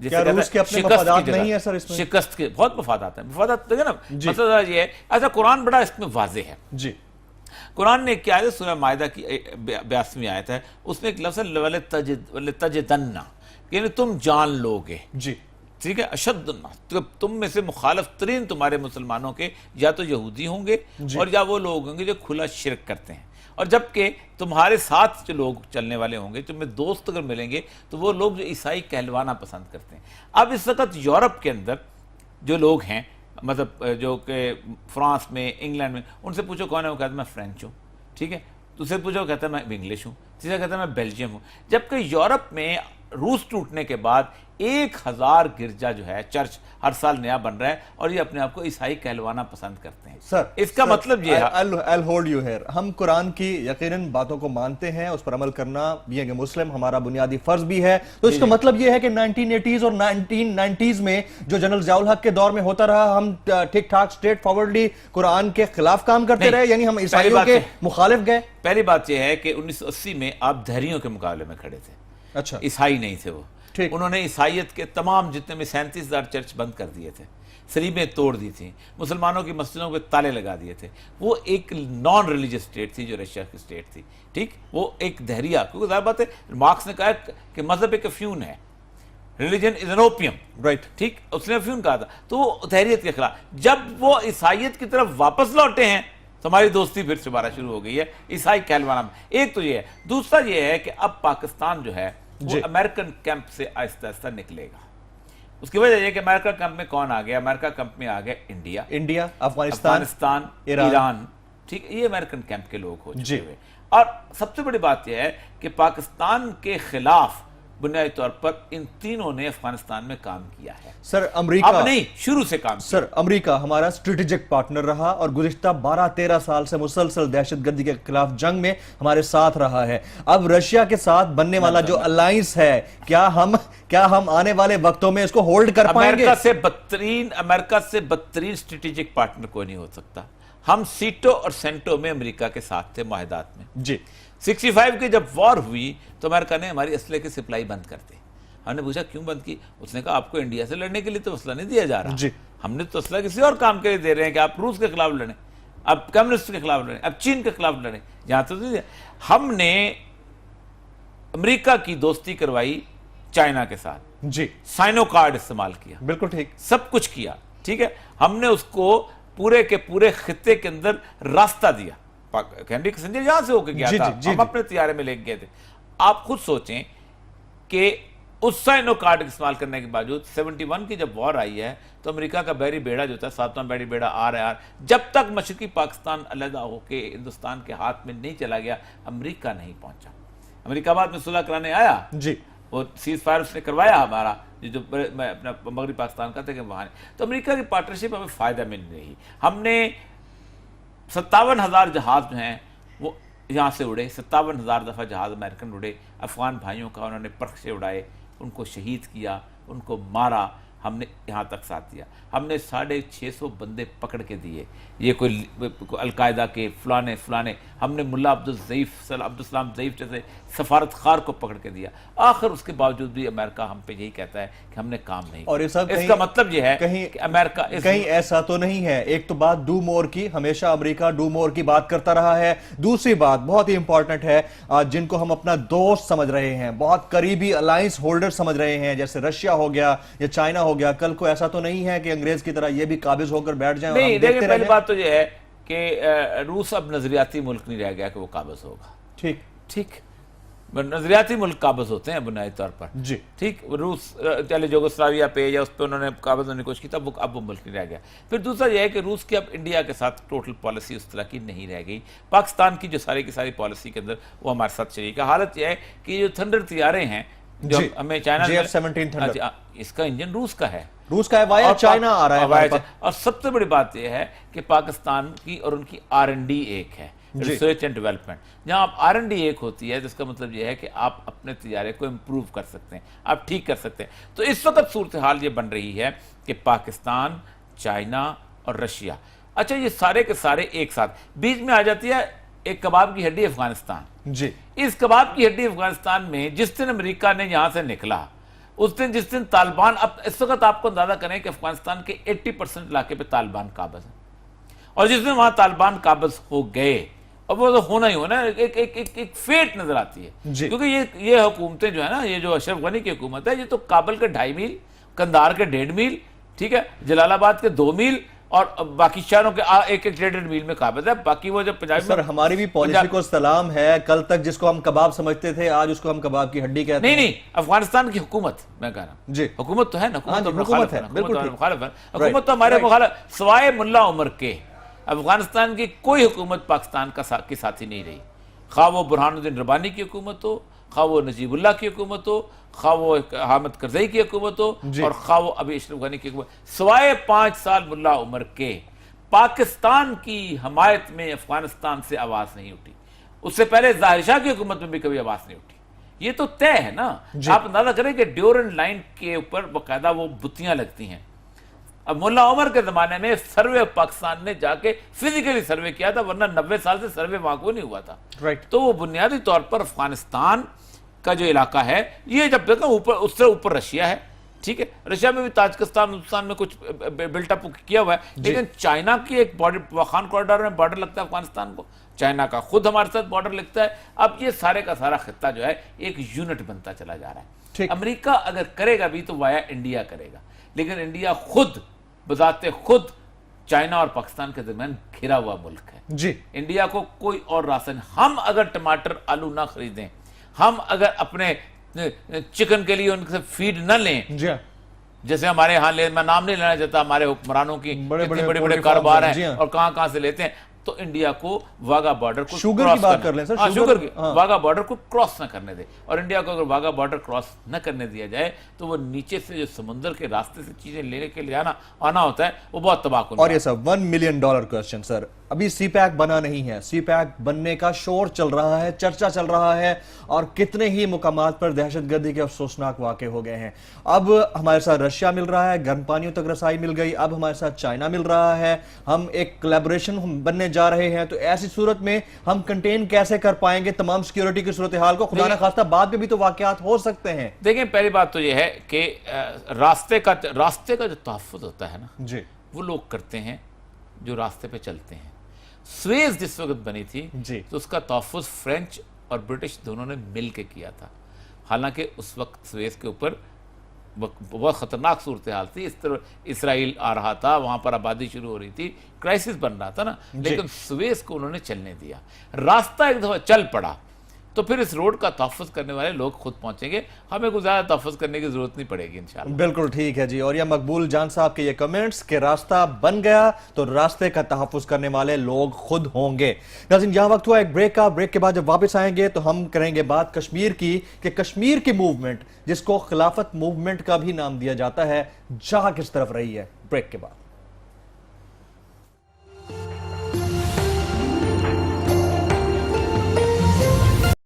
کیا روس کے اپنے مفادات نہیں ہے سر اس میں؟ شکست کے بہت مفادات ہیں، مفادات دیکھیں نا، مسئلہ یہ ہے، ایسا قرآن بڑا اس میں واضح ہے. جی قرآن نے کیا ہے، سورہ مائدہ کی 82ویں آیت ہے، اس میں ایک لفظ ہے وَلَتَجِدَنَّ، یعنی تم جان لوگے. جی ٹھیک ہے، اشد الناس، تم میں سے مخالف ترین تمہارے مسلمانوں کے یا تو یہودی ہوں گے اور یا وہ لوگ ہوں گے جو کھلا شرک کرتے ہیں، اور جبکہ تمہارے ساتھ جو لوگ چلنے والے ہوں گے، تمہیں دوست اگر ملیں گے تو وہ لوگ جو عیسائی کہلوانا پسند کرتے ہیں. اب اس وقت یورپ کے اندر جو لوگ ہیں، مطلب جو کہ فرانس میں، انگلینڈ میں، ان سے پوچھو کون ہے، وہ کہتا ہے میں فرینچ ہوں. ٹھیک ہے، دوسرے پوچھو وہ کہتا ہے میں انگلش ہوں، تیسرا کہتا ہے میں بیلجیم ہوں. جبکہ یورپ میں روس ٹوٹنے کے بعد 1000 گرجا جو ہے، چرچ ہر سال نیا بن رہا ہے، اور یہ اپنے آپ کو عیسائی کہلوانا پسند کرتے ہیں. سر اس کا مطلب یہ ہے، I'll hold you here. ہم قرآن کی یقیناً باتوں کو مانتے ہیں، اس پر عمل کرنا بینگ اے مسلم ہمارا بنیادی فرض بھی ہے. تو اس کا مطلب یہ ہے کہ 1980s اور 1990s میں جو جنرل ضیاء الحق کے دور میں ہوتا رہا، ہم ٹھیک ٹھاک اسٹریٹ فارورڈلی قرآن کے خلاف کام کرتے رہے، یعنی ہم عیسائیوں کے مخالف گئے. پہلی بات یہ ہے کہ 1980 میں آپ دھریوں کے مقابلے میں کھڑے تھے. اچھا، عیسائی نہیں تھے وہ. انہوں نے عیسائیت کے تمام جتنے میں 37,000 چرچ بند کر دیے تھے، سلیبیں توڑ دی تھیں، مسلمانوں کی مسجدوں پہ تالے لگا دیے تھے. وہ ایک نان ریلیجس اسٹیٹ تھی جو رشیا کی اسٹیٹ تھی. ٹھیک، وہ ایک دہریہ، کیونکہ ظاہر بات ہے مارکس نے کہا کہ مذہب ایک افیون ہے، religion is an opium. Right, ٹھیک، اس نے افیون کہا تھا. تو وہ دہریت کے خلاف، جب وہ عیسائیت کی طرف واپس لوٹے ہیں تو ہماری دوستی پھر دوبارہ شروع ہو گئی ہے عیسائی کہلوانا میں. ایک تو یہ ہے. دوسرا یہ ہے کہ اب پاکستان جو ہے وہ امریکن کیمپ سے آہستہ آہستہ نکلے گا. اس کی وجہ یہ کہ امریکہ کیمپ میں کون آ گیا؟ امریکہ کیمپ میں آ گیا انڈیا، افغانستان، ایران. ٹھیک، یہ امریکن کیمپ کے لوگ ہو چکے ہوئے. اور سب سے بڑی بات یہ ہے کہ پاکستان کے خلاف بنیادی طور پر ان تینوں نے افغانستان میں کام کیا ہے. سر امریکہ اب نہیں، شروع سے کام کیا. سر امریکہ ہمارا اسٹریٹجک پارٹنر رہا اور گزشتہ 12-13 سال سے مسلسل دہشت گردی کے خلاف جنگ میں ہمارے ساتھ رہا ہے. اب رشیا کے ساتھ بننے والا جو الائنس ہے، کیا ہم آنے والے وقتوں میں اس کو ہولڈ کر پائیں گے؟ امریکہ سے بدترین اسٹریٹجک پارٹنر کوئی نہیں ہو سکتا. ہم سیٹو اور سینٹو میں امریکہ کے ساتھ تھے معاہدات میں. جی 65 کی جب وار ہوئی تو امریکہ نے ہماری اسلحے کی سپلائی بند کر دی. ہم نے پوچھا کیوں بند کی؟ اس نے کہا آپ کو انڈیا سے لڑنے کے لیے تو اسلحہ نہیں دیا جا رہا. ہم نے تو اسلحہ کسی اور کام کے لیے دے رہے ہیں کہ آپ روس کے خلاف لڑیں، اب کمیونسٹ کے خلاف لڑیں، اب چین کے خلاف لڑیں. یہاں تو ہم نے امریکہ کی دوستی کروائی چائنا کے ساتھ. جی سائنو کارڈ استعمال کیا، بالکل ٹھیک، سب کچھ کیا. ٹھیک ہے، ہم نے اس کو پورے کے پورے خطے کے اندر راستہ دیا. ہنری کسنجر یہاں سے ہو کے گیا تھا، ہم اپنے طیارے میں لے گئے تھے. آپ خود سوچیں کہ اس سائنو کارڈ استعمال کرنے کے باوجود 71 کی جب وار آئی ہے تو امریکہ کا بحری بیڑا جو تھا، 7واں بحری بیڑا آ رہا ہے، جب تک مشرقی پاکستان علیحدہ ہو کے ہندوستان کے ہاتھ میں نہیں چلا گیا، امریکہ نہیں پہنچا. امریکہ بعد میں صلح کرانے آیا، جی وہ سیز فائر اس نے کروایا ہمارا، جو میں اپنا مغربی پاکستان کا تھا کہ وہاں. تو امریکہ کی پارٹنرشپ ہمیں فائدہ مل رہی. ہم نے 57,000 جہاز جو ہیں وہ یہاں سے اڑے، 57,000 دفعہ جہاز امریکن اڑے. افغان بھائیوں کا انہوں نے پرکھ سے اڑائے، ان کو شہید کیا، ان کو مارا. ہم نے یہاں تک ساتھ دیا. ہم نے 650 بندے پکڑ کے دیے. یہ کوئی القاعدہ کے فلانے. ہم نے ملا عبدالسلام ضعیف جیسے سفارت خار کو پکڑ کے دیا. آخر اس کے باوجود بھی امریکہ ہم پہ یہی کہتا ہے کہ ہم نے کام نہیں کیا. اور اس کا مطلب یہ ہے کہ امریکہ کہیں ایسا تو نہیں ہے. ایک تو بات ڈو مور کی، ہمیشہ امریکہ ڈو مور کی بات کرتا رہا ہے. دوسری بات بہت ہی امپورٹنٹ ہے، جن کو ہم اپنا دوست سمجھ رہے ہیں، بہت قریبی الائنس ہولڈر سمجھ رہے ہیں، جیسے رشیا ہو گیا یا چائنا ہو گیا، کل کو ایسا تو نہیں ہے کہ انگریز کی طرح یہ بھی قابض ہو کر بیٹھ جائیں. نہیں، دیکھیں پہلی بات تو یہ ہے کہ روس اب نظریاتی ملک نہیں رہ گیا کہ وہ قابض ہوگا. ٹھیک، نظریاتی ملک قابض ہوتے ہیں بنیادی طور پر. جی ٹھیک، روس چلے یوگوسلاویہ پہ یا اس پہ انہوں نے قابض ہونے کی کوشش کی تھا، اب وہ ملک نہیں رہ گیا. پھر دوسرا یہ ہے کہ روس کی اب انڈیا کے ساتھ ٹوٹل پالیسی اس طرح کی نہیں رہ گئی. پاکستان کی جو ساری کی ساری پالیسی کے اندر وہ ہمارے ساتھ چلی گئی. حالت یہ ہے کہ یہ جو تھنڈر طیارے ہیں جو ہمیں چائنا JF-17 تھنڈر، اس کا انجن روس کا ہے، وایا چائنا آ رہا ہے. اور سب سے بڑی بات یہ ہے کہ پاکستان کی اور ان کی R&D ایک ہے، ریسرچ اینڈ ڈیولپمنٹ. جہاں آپ R&D ایک ہوتی ہے، جس کا مطلب یہ ہے کہ آپ اپنے طیارے کو امپروو کر سکتے ہیں، آپ ٹھیک کر سکتے ہیں. تو اس وقت صورتحال یہ بن رہی ہے کہ پاکستان، چائنا اور رشیا، اچھا یہ سارے کے سارے ایک ساتھ. بیچ میں آ جاتی ہے ایک کباب کی ہڈی افغانستان. جی اس کباب کی ہڈی افغانستان میں جس دن امریکہ نے یہاں سے نکلا اس دن جس دن طالبان، اب اس وقت آپ کو اندازہ کریں کہ افغانستان کے 80% علاقے پہ طالبان قابض ہیں، اور جس دن وہاں طالبان قابض ہو گئے، اب وہ تو ہونا ہی ہونا، ایک فیٹ نظر آتی ہے، کیونکہ یہ حکومتیں جو ہے نا، یہ جو اشرف غنی کی حکومت ہے، یہ تو کابل کے 2.5 میل، قندھار کے 1.5 میل، ٹھیک ہے، جلال آباد کے 2 میل، اور باقی شہروں کے 1-1.5 میل میں قابض ہے. باقی وہ جو پنجابی سر ہماری بھی پالیسی کو سلام ہے، کل تک جس کو ہم کباب سمجھتے تھے آج اس کو ہم کباب کی ہڈی کہتے ہیں. نہیں افغانستان کی حکومت میں کہہ رہا ہوں جی، حکومت تو ہے نا، حکومت ہے، بالکل مخالف ہے، حکومت تو ہمارے مخالف، سوائے ملا عمر کے افغانستان کی کوئی حکومت پاکستان کی ساتھی نہیں رہی، خواہ وہ برہان الدین ربانی کی حکومت ہو، خواہ وہ نجیب اللہ کی حکومت ہو، خواہ وہ حامد کرزئی کی حکومت ہو، اور خواہ وہ ابھی اشرف غنی کی حکومت، سوائے 5 سال ملا عمر کے پاکستان کی حمایت میں افغانستان سے آواز نہیں اٹھی. اس سے پہلے ظاہر شاہ کی حکومت میں بھی کبھی آواز نہیں اٹھی. یہ تو طے ہے نا. آپ اندازہ کریں کہ ڈیورنڈ لائن کے اوپر باقاعدہ وہ بتیاں لگتی ہیں. اب ملا عمر کے زمانے میں سروے پاکستان نے جا کے فزیکلی سروے کیا تھا، ورنہ 90 سال سے سروے وہاں کو نہیں ہوا تھا. تو وہ بنیادی طور پر افغانستان کا جو علاقہ ہے، یہ جب دیکھیں اوپر، اس سے اوپر رشیا ہے، ٹھیک ہے، رشیا میں بھی تاجکستان ہندوستان میں کچھ بلٹ اپ کیا ہوا ہے، لیکن چائنا کی ایک واخان کوریڈور میں بارڈر لگتا ہے افغانستان کو، چائنا کا خود ہمارے ساتھ بارڈر لگتا ہے. اب یہ سارے کا سارا خطہ جو ہے ایک یونٹ بنتا چلا جا رہا ہے. امریکہ اگر کرے گا بھی تو وایا انڈیا کرے گا، لیکن انڈیا خود بذات خود چائنا اور پاکستان کے درمیان گھرا ہوا ملک ہے. جی، انڈیا کو کوئی اور راستہ نہیں. ہم اگر ٹماٹر آلو نہ خریدیں، ہم اگر اپنے چکن کے لیے ان سے فیڈ نہ لیں، جیسے ہمارے یہاں میں نام نہیں لینا چاہتا، ہمارے حکمرانوں کی بڑے بڑے کاروبار ہیں اور کہاں سے لیتے ہیں، تو انڈیا کو واگا بارڈر کو شوگر کی بات کر لیں سر، شوگر کی واگا بارڈر کو کراس نہ کرنے دے. اور انڈیا کو اگر واگا بارڈر کراس نہ کرنے دیا جائے تو وہ نیچے سے جو سمندر کے راستے سے چیزیں لینے کے لیے آنا ہوتا ہے، وہ بہت تباہ کن. اور یہ سب $1 ملین کوسچن سر، ابھی سی پیک بنا نہیں ہے، سی پیک بننے کا شور چل رہا ہے، چرچا چل رہا ہے، اور کتنے ہی مقامات پر دہشت گردی کے افسوسناک واقع ہو گئے ہیں. اب ہمارے ساتھ رشیا مل رہا ہے، گرم پانیوں تک رسائی مل گئی، اب ہمارے ساتھ چائنا مل رہا ہے، ہم ایک کولیبریشن بننے جا رہے ہیں. تو ایسی صورت میں ہم کنٹین کیسے کر پائیں گے تمام سیکیورٹی کی صورتحال کو؟ خدا نہ خواستہ بعد میں بھی تو واقعات ہو سکتے ہیں. دیکھیں، پہلی بات تو یہ ہے کہ راستے کا جو تحفظ ہوتا ہے نا، جی، وہ لوگ کرتے ہیں جو راستے پہ چلتے ہیں. سویز جس وقت بنی تھی تو اس کا تحفظ فرینچ اور برٹش دونوں نے مل کے کیا تھا. حالانکہ اس وقت سویز کے اوپر بہت خطرناک صورتحال تھی، اس طرح اسرائیل آ رہا تھا، وہاں پر آبادی شروع ہو رہی تھی، کرائسس بن رہا تھا نا، لیکن سویز کو انہوں نے چلنے دیا. راستہ ایک دفعہ چل پڑا تو پھر اس روڈ کا تحفظ کرنے والے لوگ خود پہنچیں گے، ہمیں کوئی زیادہ تحفظ کرنے کی ضرورت نہیں پڑے گی انشاءاللہ. بالکل ٹھیک ہے جی. اور یہ مقبول جان صاحب کے یہ کمنٹس کہ راستہ بن گیا تو راستے کا تحفظ کرنے والے لوگ خود ہوں گے. ناظرین، یہاں وقت ہوا ایک بریک کا. بریک کے بعد جب واپس آئیں گے تو ہم کریں گے بات کشمیر کی، کہ کشمیر کی موومنٹ جس کو خلافت موومنٹ کا بھی نام دیا جاتا ہے، جہاں کس طرف رہی ہے. بریک کے بعد